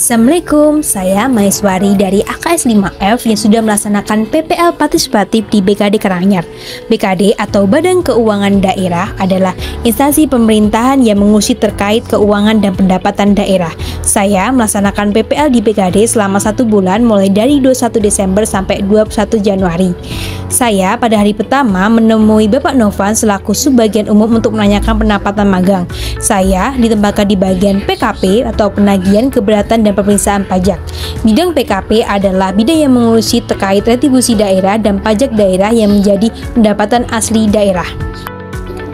Assalamualaikum, saya Maiswari dari AKS 5F yang sudah melaksanakan PPL partisipatif di BKD Karanganyar. BKD atau Badan Keuangan Daerah adalah instansi pemerintahan yang mengurusi terkait keuangan dan pendapatan daerah. Saya melaksanakan PPL di BKD selama 1 bulan mulai dari 21 Desember sampai 21 Januari. Saya pada hari pertama menemui Bapak Novan selaku Subbagian Umum untuk menanyakan pendapatan magang. Saya ditempatkan di bagian PKP atau penagihan keberatan dan pemeriksaan pajak. Bidang PKP adalah bidang yang mengurusi terkait retribusi daerah dan pajak daerah yang menjadi pendapatan asli daerah.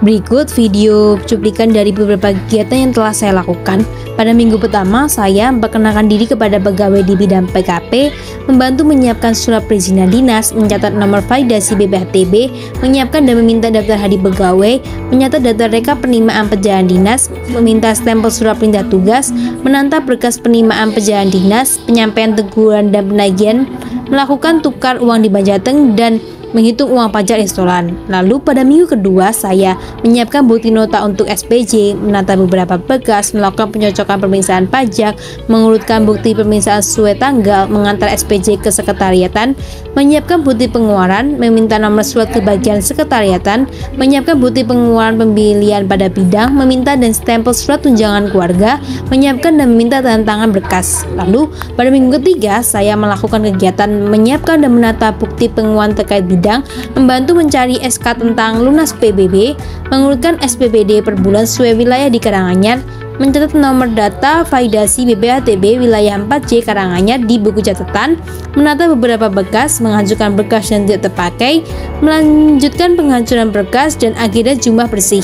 Berikut video cuplikan dari beberapa kegiatan yang telah saya lakukan. Pada minggu pertama, saya memperkenalkan diri kepada pegawai di bidang PKP, membantu menyiapkan surat perizinan dinas, mencatat nomor validasi BPHTB, menyiapkan dan meminta daftar hadir pegawai, mencatat data rekap penerimaan perjalanan dinas, meminta stempel surat perintah tugas, menantap berkas penerimaan perjalanan dinas, penyampaian teguran dan penagihan, melakukan tukar uang di Banjateng, dan menghitung uang pajak restoran. Lalu pada minggu kedua, saya menyiapkan bukti nota untuk SPJ, menata beberapa berkas, melakukan pencocokan pemeriksaan pajak, mengurutkan bukti pemeriksaan sesuai tanggal, mengantar SPJ ke sekretariatan, menyiapkan bukti pengeluaran, meminta nomor surat ke bagian sekretariatan, menyiapkan bukti pengeluaran pembelian pada bidang, meminta dan stempel surat tunjangan keluarga, menyiapkan dan meminta tanda tangan berkas. Lalu pada minggu ketiga, saya melakukan kegiatan menyiapkan dan menata bukti pengeluaran terkait bidang, membantu mencari SK tentang lunas PBB, mengurutkan SPBD per bulan sesuai wilayah di Karanganyar, mencatat nomor data validasi BPHTB wilayah 4C Karanganyar di buku catatan, menata beberapa berkas, mengajukan berkas yang tidak terpakai, melanjutkan penghancuran berkas, dan akhirnya jumlah bersih.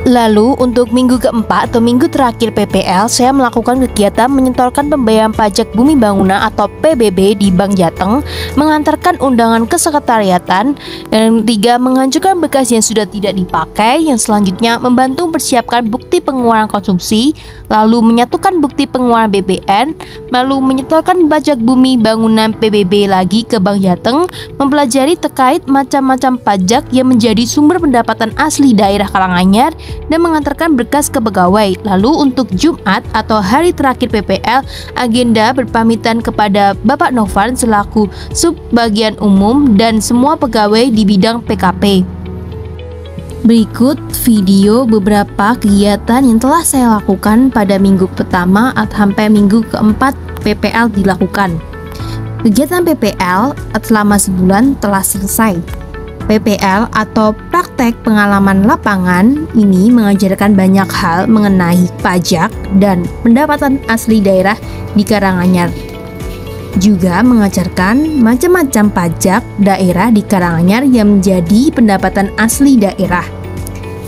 Lalu untuk minggu keempat atau minggu terakhir PPL, saya melakukan kegiatan menyetorkan pembayaran pajak bumi bangunan atau PBB di Bank Jateng, mengantarkan undangan ke sekretariatan, dan ketiga mengajukan berkas yang sudah tidak dipakai, yang selanjutnya membantu mempersiapkan bukti pengeluaran konsumsi, lalu menyatukan bukti pengeluaran BPN, lalu menyetorkan pajak bumi bangunan PBB lagi ke Bank Jateng, mempelajari terkait macam-macam pajak yang menjadi sumber pendapatan asli daerah Karanganyar, dan mengantarkan berkas ke pegawai. Lalu untuk Jumat atau hari terakhir PPL, agenda berpamitan kepada Bapak Novan selaku Subbagian Umum dan semua pegawai di bidang PKP. Berikut video beberapa kegiatan yang telah saya lakukan pada minggu pertama sampai minggu keempat PPL dilakukan. Kegiatan PPL selama sebulan telah selesai. PPL atau praktek pengalaman lapangan ini mengajarkan banyak hal mengenai pajak dan pendapatan asli daerah di Karanganyar. Juga mengajarkan macam-macam pajak daerah di Karanganyar yang menjadi pendapatan asli daerah.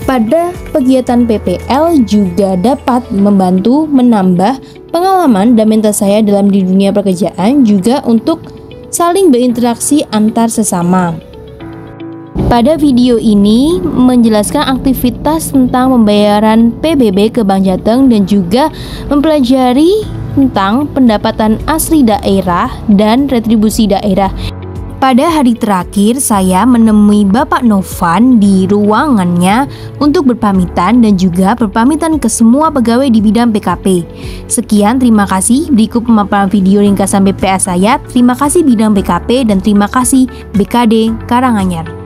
Pada kegiatan PPL juga dapat membantu menambah pengalaman dan mental saya dalam di dunia pekerjaan, juga untuk saling berinteraksi antar sesama. Pada video ini menjelaskan aktivitas tentang pembayaran PBB ke Bank Jateng dan juga mempelajari tentang pendapatan asli daerah dan retribusi daerah. Pada hari terakhir, saya menemui Bapak Novan di ruangannya untuk berpamitan dan juga berpamitan ke semua pegawai di bidang PKP. Sekian, terima kasih. Berikut pemaparan video ringkasan PPL saya. Terima kasih bidang PKP dan terima kasih BKD Karanganyar.